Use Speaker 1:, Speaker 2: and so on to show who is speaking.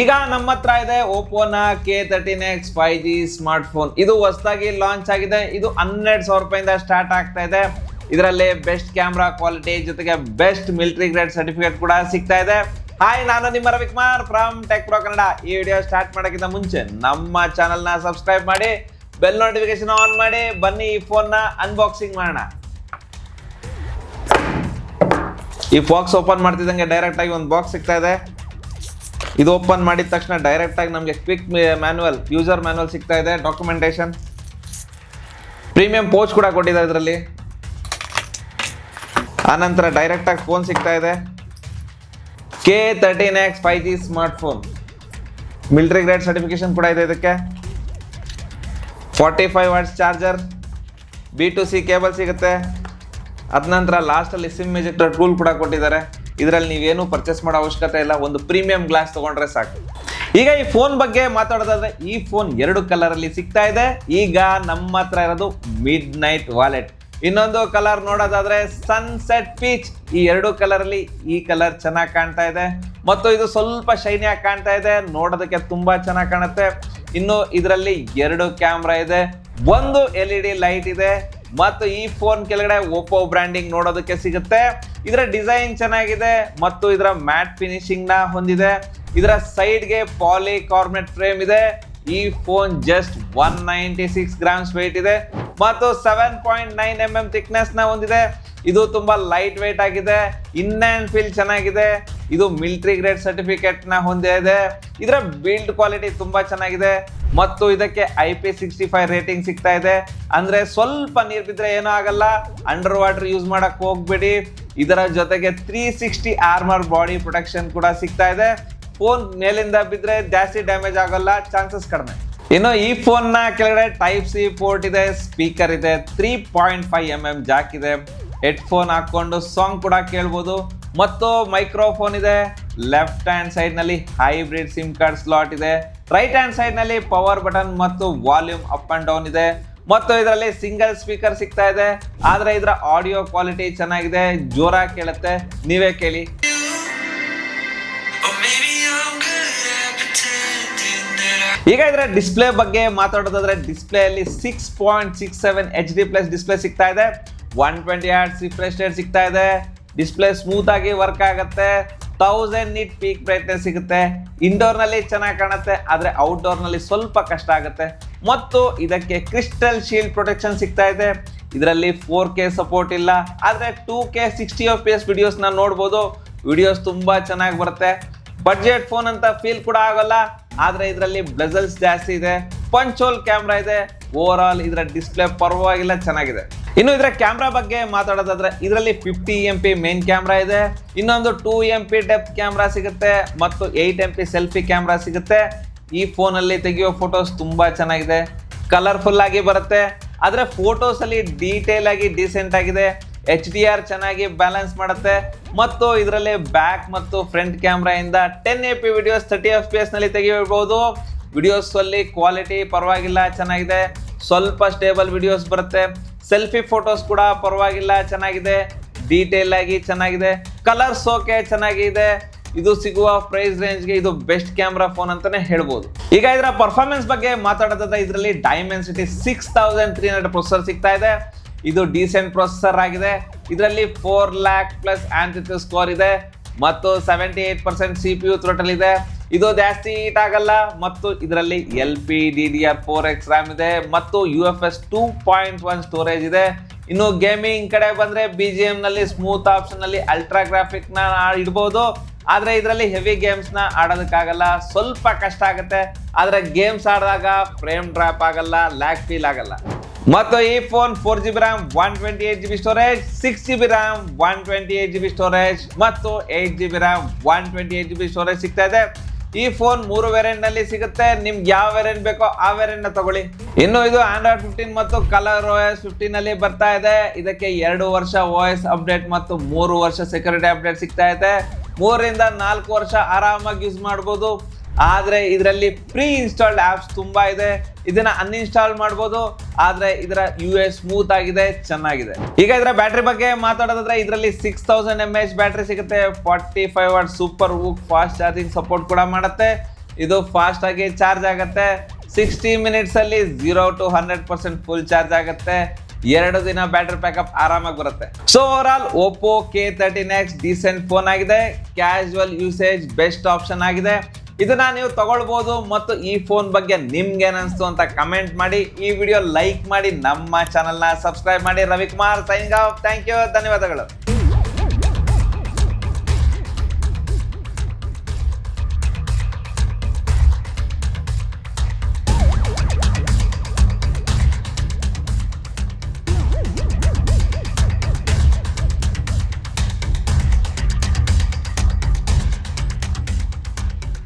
Speaker 1: ಈಗ ನಮ್ಮ ಹತ್ರ ಇದೆ ಓಪೋನ K13X 5G ಸ್ಮಾರ್ಟ್ ಫೋನ್. ಇದು ಹೊಸದಾಗಿ ಲಾಂಚ್ ಆಗಿದೆ. ಇದು 12,000 ರೂಪಾಯಿಂದ ಸ್ಟಾರ್ಟ್ ಆಗ್ತಾ ಇದೆ. ಇದರಲ್ಲಿ ಬೆಸ್ಟ್ ಕ್ಯಾಮ್ರಾ ಕ್ವಾಲಿಟಿ ಜೊತೆಗೆ ಬೆಸ್ಟ್ ಮಿಲಿಟರಿ ಗ್ರೇಡ್ ಸರ್ಟಿಫಿಕೇಟ್ ಕೂಡ ಸಿಗ್ತಾ ಇದೆ. ಹಾಯ್, ನಾನು ನಿಮ್ಮ Ravikumar from tech pro Kannada. ಈ ವಿಡಿಯೋ ಸ್ಟಾರ್ಟ್ ಮಾಡೋಕ್ಕಿಂತ ಮುಂಚೆ ನಮ್ಮ ಚಾನಲ್ನ ಸಬ್ಸ್ಕ್ರೈಬ್ ಮಾಡಿ, ಬೆಲ್ ನೋಟಿಫಿಕೇಶನ್ ಆನ್ ಮಾಡಿ. ಬನ್ನಿ ಈ ಫೋನ್ನ ಅನ್ಬಾಕ್ಸಿಂಗ್ ಮಾಡೋಣ. ಈ ಬಾಕ್ಸ್ ಓಪನ್ ಮಾಡ್ತಿದ್ದಂಗೆ ಡೈರೆಕ್ಟ್ ಆಗಿ ಒಂದು ಬಾಕ್ಸ್ ಸಿಗ್ತಾ ಇದೆ. ಇದು ಓಪನ್ ಮಾಡಿದ ತಕ್ಷಣ ಡೈರೆಕ್ಟ್ ಆಗಿ ನಮಗೆ ಕ್ವಿಕ್ ಮ್ಯಾನ್ಯುವಲ್, ಯೂಸರ್ ಮ್ಯಾನ್ಯುವಲ್ ಸಿಗ್ತಾ ಇದೆ, ಡಾಕ್ಯುಮೆಂಟೇಶನ್, ಪ್ರೀಮಿಯಂ ಪೋಚ್ ಕೂಡ ಕೊಟ್ಟಿದ್ದಾರೆ ಇದರಲ್ಲಿ. ಆನಂತರ ಡೈರೆಕ್ಟ್ ಆಗಿ ಫೋನ್ ಸಿಗ್ತಾ ಇದೆ. K13X 5G smart phone, military grade certification ಕೂಡ ಇದೆ ಇದಕ್ಕೆ. 45 ವಾಟ್ಸ್ ಚಾರ್ಜರ್, B2C ಕೇಬಲ್ ಸಿಗುತ್ತೆ. ಅದ ನಂತರ ಲಾಸ್ಟಲ್ಲಿ ಸಿಮ್ ಎಜೆಕ್ಟರ್ ಟೂಲ್ ಕೂಡ ಕೊಟ್ಟಿದ್ದಾರೆ. ಇದರಲ್ಲಿ ನೀವೇನು ಪರ್ಚೇಸ್ ಮಾಡೋ ಅವಶ್ಯಕತೆ ಇಲ್ಲ, ಒಂದು ಪ್ರೀಮಿಯಂ ಗ್ಲಾಸ್ ತಗೊಂಡ್ರೆ ಸಾಕು. ಈಗ ಈ ಫೋನ್ ಬಗ್ಗೆ ಮಾತಾಡೋದಾದ್ರೆ, ಈ ಫೋನ್ 2 ಕಲರ್ ಅಲ್ಲಿ ಸಿಗ್ತಾ ಇದೆ. ಈಗ ನಮ್ಮ ಹತ್ರ ಇರೋದು ಮಿಡ್ ನೈಟ್ ವಾಲೆಟ್. ಇನ್ನೊಂದು ಕಲರ್ ನೋಡೋದಾದ್ರೆ ಸನ್ಸೆಟ್ ಪೀಚ್. ಈ 2 ಕಲರ್ ಅಲ್ಲಿ ಈ ಕಲರ್ ಚೆನ್ನಾಗಿ ಕಾಣ್ತಾ ಇದೆ ಮತ್ತು ಇದು ಸ್ವಲ್ಪ ಶೈನಿಯಾಗಿ ಕಾಣ್ತಾ ಇದೆ, ನೋಡೋದಕ್ಕೆ ತುಂಬಾ ಚೆನ್ನಾಗಿ ಕಾಣುತ್ತೆ. ಇನ್ನು ಇದರಲ್ಲಿ 2 ಕ್ಯಾಮ್ರಾ ಇದೆ, ಒಂದು LED ಲೈಟ್ ಇದೆ ಮತ್ತು ಈ ಫೋನ್ ಕೆಳಗಡೆ ಓಪೋ ಬ್ರ್ಯಾಂಡಿಂಗ್ ನೋಡೋದಕ್ಕೆ ಸಿಗುತ್ತೆ. ಇದರ ಡಿಸೈನ್ ಚೆನ್ನಾಗಿದೆ ಮತ್ತು ಇದರ ಮ್ಯಾಟ್ ಫಿನಿಶಿಂಗ್ ನ ಹೊಂದಿದೆ. ಇದರ ಸೈಡ್ಗೆ ಪಾಲಿಕಾರ್ಬನೇಟ್ ಫ್ರೇಮ್ ಇದೆ. ಈ ಫೋನ್ ಜಸ್ಟ್ 196 ಗ್ರಾಮ್ಸ್ ವೆಯ್ಟ್ ಇದೆ ಮತ್ತು 7.9 mm ಥಿಕ್ನೆಸ್ ನ ಹೊಂದಿದೆ. ಇದು ತುಂಬಾ ಲೈಟ್ ವೆಯ್ಟ್ ಆಗಿದೆ, ಇನ್ ಅಂಡ್ ಫೀಲ್ ಚೆನ್ನಾಗಿದೆ. ಇದು ಮಿಲಿಟರಿ ಗ್ರೇಡ್ ಸರ್ಟಿಫಿಕೇಟ್ ನ ಹೊಂದಿದೆ. ಇದರ ಬಿಲ್ಡ್ ಕ್ವಾಲಿಟಿ ತುಂಬಾ ಚೆನ್ನಾಗಿದೆ ಮತ್ತು ಇದಕ್ಕೆ IP65 ರೇಟಿಂಗ್ ಸಿಗ್ತಾ ಇದೆ. ಅಂದ್ರೆ ಸ್ವಲ್ಪ ನೀರು ಬಿದ್ರೆ ಏನೂ ಆಗಲ್ಲ, ಅಂಡರ್ ವಾಟರ್ ಯೂಸ್ ಮಾಡಕ್ ಹೋಗ್ಬೇಡಿ. ಇದರ ಜೊತೆಗೆ 360 ಆರ್ಮರ್ ಬಾಡಿ ಪ್ರೊಟೆಕ್ಷನ್ ಕೂಡ ಸಿಗ್ತಾ ಇದೆ. ಫೋನ್ ಮೇಲಿಂದ ಬಿದ್ರೆ ಜಾಸ್ತಿ ಡ್ಯಾಮೇಜ್ ಆಗಲ್ಲ, ಚಾನ್ಸಸ್ ಕಡಿಮೆ. ಇನ್ನು ಈ ಫೋನ್ ನ ಕೆಳಗಡೆ Type-C ಪೋರ್ಟ್ ಇದೆ, ಸ್ಪೀಕರ್ ಇದೆ, 3.5 mm ಜಾಕ್ ಇದೆ, ಹೆಡ್ಫೋನ್ ಹಾಕೊಂಡು ಸಾಂಗ್ ಕೂಡ ಕೇಳ್ಬೋದು ಮತ್ತು ಮೈಕ್ರೋಫೋನ್ ಇದೆ. ಲೆಫ್ಟ್ ಹ್ಯಾಂಡ್ ಸೈಡ್ ನಲ್ಲಿ ಹೈಬ್ರಿಡ್ ಸಿಮ್ ಕಾರ್ಡ್ ಸ್ಲಾಟ್ ಇದೆ. ರೈಟ್ ಹ್ಯಾಂಡ್ ಸೈಡ್ ನಲ್ಲಿ ಪವರ್ ಬಟನ್ ಮತ್ತು ವಾಲ್ಯೂಮ್ ಅಪ್ ಅಂಡ್ ಡೌನ್ ಇದೆ ಮತ್ತು ಇದರಲ್ಲಿ ಸಿಂಗಲ್ ಸ್ಪೀಕರ್ ಸಿಗ್ತಾ ಇದೆ. ಆದ್ರೆ ಇದರ ಆಡಿಯೋ ಕ್ವಾಲಿಟಿ ಚೆನ್ನಾಗಿದೆ, ಜೋರಾಗಿ ಕೇಳುತ್ತೆ, ನೀವೇ ಕೇಳಿ. ಈಗ ಇದರ ಡಿಸ್ಪ್ಲೇ ಬಗ್ಗೆ ಮಾತಾಡೋದಾದ್ರೆ, ಡಿಸ್ಪ್ಲೇ ಅಲ್ಲಿ 6.67 HD+ ಡಿಸ್ಪ್ಲೇ ಸಿಗ್ತಾ ಇದೆ. 120 Hz ರಿಫ್ರೆಶ್ ರೇಟ್ ಸಿಗ್ತಾ ಇದೆ. ಡಿಸ್ಪ್ಲೇ ಸ್ಮೂತ್ ಆಗಿ ವರ್ಕ್ ಆಗುತ್ತೆ. 1000 ನಿಟ್ ಪೀಕ್ ಬ್ರೈಟ್ನೆಸ್ ಸಿಗುತ್ತೆ. ಇಂಡೋರ್ ನಲ್ಲಿ ಚೆನ್ನಾಗಿ ಕಾಣುತ್ತೆ, ಆದ್ರೆ ಔಟ್ಡೋರ್ ನಲ್ಲಿ ಸ್ವಲ್ಪ ಕಷ್ಟ ಆಗುತ್ತೆ. ಮತ್ತು ಇದಕ್ಕೆ ಕ್ರಿಸ್ಟಲ್ ಶೀಲ್ಡ್ ಪ್ರೊಟೆಕ್ಷನ್ ಸಿಗ್ತಾ ಇದೆ. ಇದರಲ್ಲಿ 4K ಸಪೋರ್ಟ್ ಇಲ್ಲ, ಆದ್ರೆ 2K 60 FPS ವಿಡಿಯೋಸ್ ನ ನೋಡ್ಬೋದು. ವಿಡಿಯೋಸ್ ತುಂಬಾ ಚೆನ್ನಾಗಿ ಬರುತ್ತೆ. ಬಡ್ಜೆಟ್ ಫೋನ್ ಅಂತ ಫೀಲ್ ಕೂಡ ಆಗಲ್ಲ, ಆದ್ರೆ ಇದರಲ್ಲಿ ಬ್ಲೆಜಲ್ಸ್ ಜಾಸ್ತಿ ಇದೆ. ಪಂಚ್ ಹೋಲ್ ಕ್ಯಾಮ್ರಾ ಇದೆ. ಓವರ್ ಆಲ್ ಇದರ ಡಿಸ್ಪ್ಲೇ ಪರವಾಗಿಲ್ಲ, ಚೆನ್ನಾಗಿದೆ. ಇನ್ನು ಇದರ ಕ್ಯಾಮ್ರಾ ಬಗ್ಗೆ ಮಾತಾಡೋದಾದ್ರೆ, ಇದರಲ್ಲಿ 50 MP ಮೇನ್ ಕ್ಯಾಮ್ರಾ ಇದೆ, ಇನ್ನೊಂದು 2 MP ಡೆಪ್ತ್ ಕ್ಯಾಮ್ರಾ ಸಿಗುತ್ತೆ ಮತ್ತು 8 MP ಸೆಲ್ಫಿ ಕ್ಯಾಮ್ರಾ ಸಿಗುತ್ತೆ. ಈ ಫೋನ್ ಅಲ್ಲಿ ತೆಗೆಯೋ ಫೋಟೋಸ್ ತುಂಬಾ ಚೆನ್ನಾಗಿದೆ, ಕಲರ್ಫುಲ್ ಆಗಿ ಬರುತ್ತೆ. ಆದ್ರೆ ಫೋಟೋಸ್ ಅಲ್ಲಿ ಡೀಟೇಲ್ ಆಗಿ ಡೀಸೆಂಟ್ ಆಗಿದೆ. HDR ಚೆನ್ನಾಗಿ ಬ್ಯಾಲೆನ್ಸ್ ಮಾಡುತ್ತೆ ಮತ್ತು ಇದರಲ್ಲಿ ಬ್ಯಾಕ್ ಮತ್ತು ಫ್ರಂಟ್ ಕ್ಯಾಮ್ರಾ ಇಂದ 1080 ವಿಡಿಯೋಸ್ 30 FPS ನಲ್ಲಿ ತೆಗೆಯಬಹುದು. ವಿಡಿಯೋಸ್ ಅಲ್ಲಿ ಕ್ವಾಲಿಟಿ ಪರವಾಗಿಲ್ಲ, ಚೆನ್ನಾಗಿದೆ. ಸ್ವಲ್ಪ ಸ್ಟೇಬಲ್ ವಿಡಿಯೋಸ್ ಬರುತ್ತೆ. ಸೆಲ್ಫಿ ಫೋಟೋಸ್ ಕೂಡ ಪರವಾಗಿಲ್ಲ, ಚೆನ್ನಾಗಿದೆ. ಡೀಟೇಲ್ ಆಗಿ ಚೆನ್ನಾಗಿದೆ. ಕಲರ್ಸ್ ಓಕೆ, ಚೆನ್ನಾಗಿದೆ. ಇದು ಸಿಗುವ ಪ್ರೈಸ್ ರೇಂಜ್ಗೆ ಇದು ಬೆಸ್ಟ್ ಕ್ಯಾಮ್ರಾ ಫೋನ್ ಅಂತಾನೆ ಹೇಳ್ಬೋದು. ಈಗ ಇದರ ಪರ್ಫಾರ್ಮೆನ್ಸ್ ಬಗ್ಗೆ ಮಾತಾಡೋದಾದ್ರೆ, ಇದರಲ್ಲಿ Dimensity 6300 ಪ್ರೊಸೆಸರ್ ಸಿಗ್ತಾ ಇದೆ. ಇದು ಡೀಸೆಂಟ್ ಪ್ರೊಸೆಸರ್ ಆಗಿದೆ. ಇದರಲ್ಲಿ 4 lakh+ ಆಂಪ್ಲಿಟ್ಯೂಡ್ ಸ್ಕೋರ್ ಇದೆ ಮತ್ತು 78% CPU ಥ್ರೋಟಲ್ ಇದೆ. ಇದು ಜಾಸ್ತಿ ಹೀಟ್ ಆಗಲ್ಲ ಮತ್ತು ಇದರಲ್ಲಿ LPDDR4X RAM ಇದೆ ಮತ್ತು UFS 2.1 ಸ್ಟೋರೇಜ್ ಇದೆ. ಇನ್ನು ಗೇಮಿಂಗ್ ಕಡೆ ಬಂದ್ರೆ, BGM ನಲ್ಲಿ ಸ್ಮೂತ್ ಆಪ್ಷನ್ ನಲ್ಲಿ ಅಲ್ಟ್ರಾ ಗ್ರಾಫಿಕ್ ನ ಇಡಬಹುದು, ಆದ್ರೆ ಇದರಲ್ಲಿ ಹೆವಿ ಗೇಮ್ಸ್ ನ ಆಡೋದಕ್ಕಾಗಲ್ಲ, ಸ್ವಲ್ಪ ಕಷ್ಟ ಆಗುತ್ತೆ. ಆದ್ರೆ ಗೇಮ್ಸ್ ಆಡಿದಾಗ ಫ್ರೇಮ್ ಡ್ರಾಪ್ ಆಗಲ್ಲ, ಲ್ಯಾಗ್ ಫೀಲ್ ಆಗಲ್ಲ. ಮತ್ತು ಈ phone 4GB RAM 128GB storage, 6GB RAM 128GB storage ಮತ್ತು 8GB RAM 128GB ಸ್ಟೋರೇಜ್ ಸಿಗ್ತಾ ಇದೆ. ಈ ಫೋನ್ 3 ವೇರಿಯಂಟ್ ನಲ್ಲಿ ಸಿಗುತ್ತೆ. ನಿಮ್ಗೆ ಯಾವ ವೇರಿಯಂಟ್ ಬೇಕೋ ಆ ವೇರಿಯಂಟ್ ನ ತಗೊಳ್ಳಿ. ಇನ್ನು ಇದು Android 15 ಮತ್ತು ಕಲರ್ OS 15 ನಲ್ಲಿ ಬರ್ತಾ ಇದೆ. ಇದಕ್ಕೆ 2 ವರ್ಷ OS ಅಪ್ಡೇಟ್ ಮತ್ತು 3 ವರ್ಷ ಸೆಕ್ಯೂರಿಟಿ ಅಪ್ಡೇಟ್ ಸಿಗ್ತಾ ಇದೆ. 3 ರಿಂದ 4 ವರ್ಷ ಆರಾಮಾಗಿ ಯೂಸ್ ಮಾಡಬಹುದು. ಆದ್ರೆ ಇದರಲ್ಲಿ ಪ್ರೀ ಇನ್ಸ್ಟಾಲ್ಡ್ ಆಪ್ಸ್ ತುಂಬಾ ಇದೆ, ಇದನ್ನ ಅನ್ಇನ್ಸ್ಟಾಲ್ ಮಾಡಬಹುದು. ಆದ್ರೆ ಇದರ UI ಸ್ಮೂತ್ ಆಗಿದೆ, ಚೆನ್ನಾಗಿದೆ. ಈಗ ಇದರ ಬ್ಯಾಟರಿ ಬಗ್ಗೆ ಮಾತಾಡೋದಾದ್ರೆ, ಇದರಲ್ಲಿ 6000 mAh ಬ್ಯಾಟರಿ ಸಿಗುತ್ತೆ. 45 watt super VOOC fast charging support ಕೂಡ ಮಾಡುತ್ತೆ. ಇದು ಫಾಸ್ಟ್ ಆಗಿ ಚಾರ್ಜ್ ಆಗುತ್ತೆ. 60 ಮಿನಿಟ್ಸ್ ಅಲ್ಲಿ 0 to 100% ಫುಲ್ ಚಾರ್ಜ್ ಆಗುತ್ತೆ. 2 ದಿನ ಬ್ಯಾಟರಿ ಬ್ಯಾಕಪ್ ಆರಾಮಾಗಿ ಬರುತ್ತೆ. So over all Oppo K13X decent phone ಆಗಿದೆ. ಕ್ಯಾಶುವಲ್ ಯೂಸೇಜ್ ಬೆಸ್ಟ್ ಆಪ್ಷನ್ ಆಗಿದೆ. ಇದನ್ನ ನೀವು ತಗೊಳ್ಬಹುದು. ಮತ್ತು ಈ ಫೋನ್ ಬಗ್ಗೆ ನಿಮ್ಗೆ ಏನಿಸ್ತು ಅಂತ ಕಮೆಂಟ್ ಮಾಡಿ. ಈ ವಿಡಿಯೋ ಲೈಕ್ ಮಾಡಿ, ನಮ್ಮ ಚಾನಲ್ನ ಸಬ್ಸ್ಕ್ರೈಬ್ ಮಾಡಿ. Ravikumar signing off. Thank you, ಧನ್ಯವಾದಗಳು.